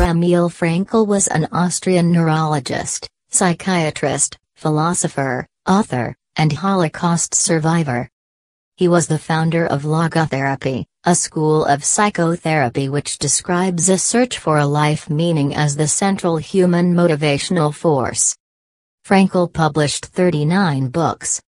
Emil Frankl was an Austrian neurologist, psychiatrist, philosopher, author, and Holocaust survivor. He was the founder of logotherapy, a school of psychotherapy which describes a search for a life meaning as the central human motivational force. Frankl published 39 books.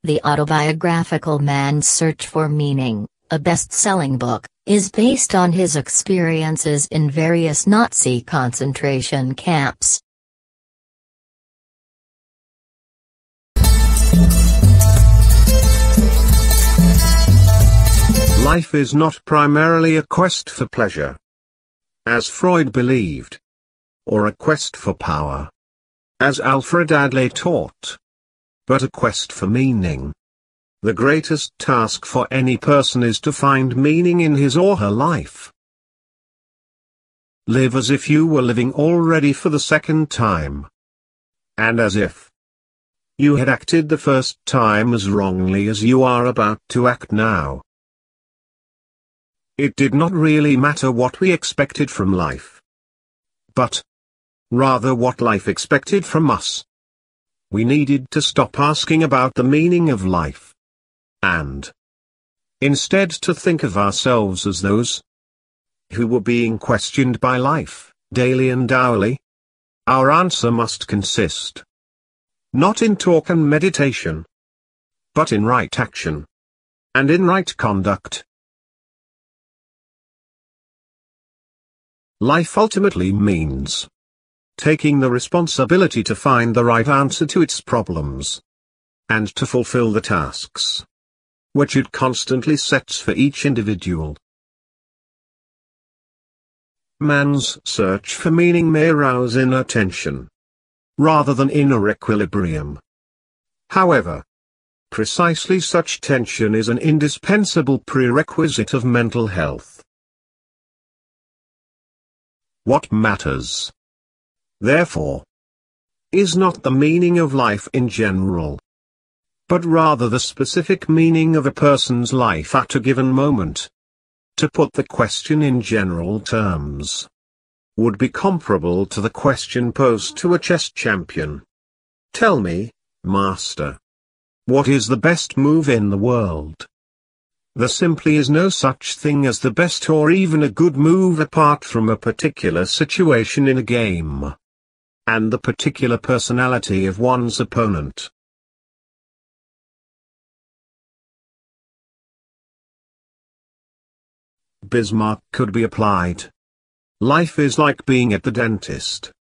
The autobiographical Man's Search for Meaning, a best-selling book, is based on his experiences in various Nazi concentration camps. Life is not primarily a quest for pleasure, as Freud believed, or a quest for power, as Alfred Adler taught, but a quest for meaning. The greatest task for any person is to find meaning in his or her life. Live as if you were living already for the second time, and as if you had acted the first time as wrongly as you are about to act now. It did not really matter what we expected from life, but rather what life expected from us. We needed to stop asking about the meaning of life, and instead to think of ourselves as those who were being questioned by life, daily and hourly. Our answer must consist not in talk and meditation, but in right action, and in right conduct. Life ultimately means taking the responsibility to find the right answer to its problems, and to fulfill the tasks which it constantly sets for each individual. Man's search for meaning may arouse inner tension, rather than inner equilibrium. However, precisely such tension is an indispensable prerequisite of mental health. What matters, therefore, is not the meaning of life in general, but rather the specific meaning of a person's life at a given moment. To put the question in general terms would be comparable to the question posed to a chess champion. Tell me, master, what is the best move in the world? There simply is no such thing as the best or even a good move apart from a particular situation in a game, and the particular personality of one's opponent. Bismarck could be applied. Life is like being at the dentist.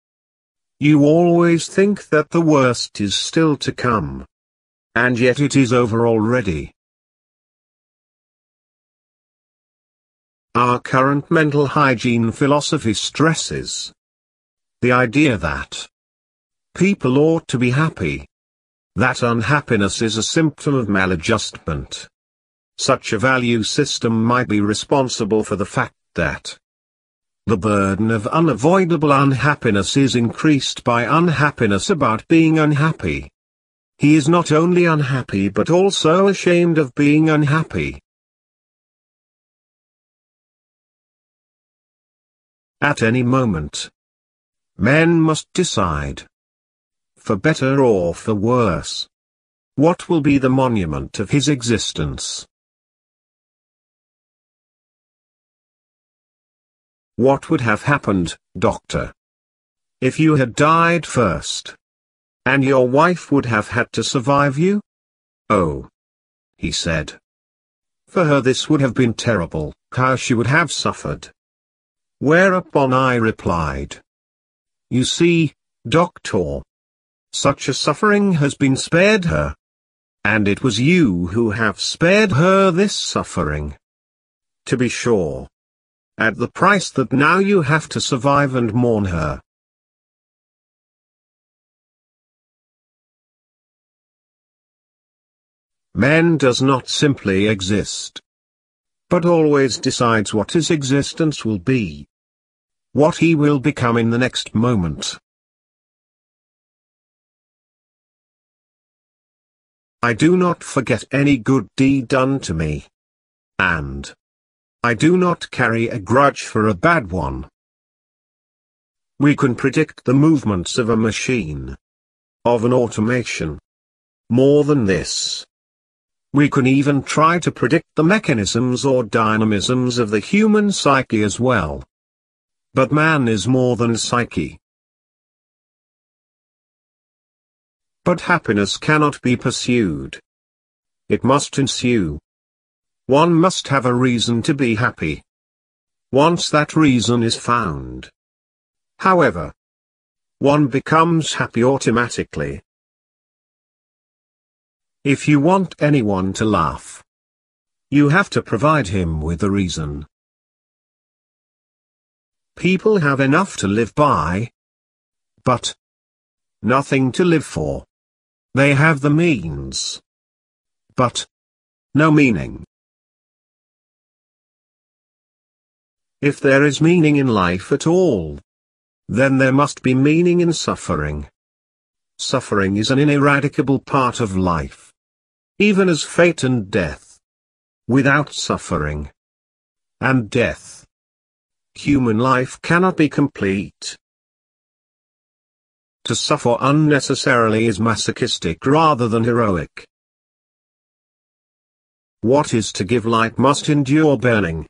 You always think that the worst is still to come, and yet it is over already. Our current mental hygiene philosophy stresses the idea that people ought to be happy, that unhappiness is a symptom of maladjustment. Such a value system might be responsible for the fact that the burden of unavoidable unhappiness is increased by unhappiness about being unhappy. He is not only unhappy but also ashamed of being unhappy. At any moment, men must decide, for better or for worse, what will be the monument of his existence. What would have happened, doctor, if you had died first, and your wife would have had to survive you? Oh, he said. For her this would have been terrible, how she would have suffered. Whereupon I replied, you see, doctor, such a suffering has been spared her. And it was you who have spared her this suffering. To be sure. At the price that now you have to survive and mourn her. Man does not simply exist, but always decides what his existence will be, what he will become in the next moment. I do not forget any good deed done to me, and I do not carry a grudge for a bad one. We can predict the movements of a machine, of an automation. More than this, we can even try to predict the mechanisms or dynamisms of the human psyche as well. But man is more than psyche. But happiness cannot be pursued. It must ensue. One must have a reason to be happy. Once that reason is found, however, one becomes happy automatically. If you want anyone to laugh, you have to provide him with a reason. People have enough to live by, but nothing to live for. They have the means, but no meaning. If there is meaning in life at all, then there must be meaning in suffering. Suffering is an ineradicable part of life, even as fate and death. Without suffering and death, human life cannot be complete. To suffer unnecessarily is masochistic rather than heroic. What is to give light must endure burning.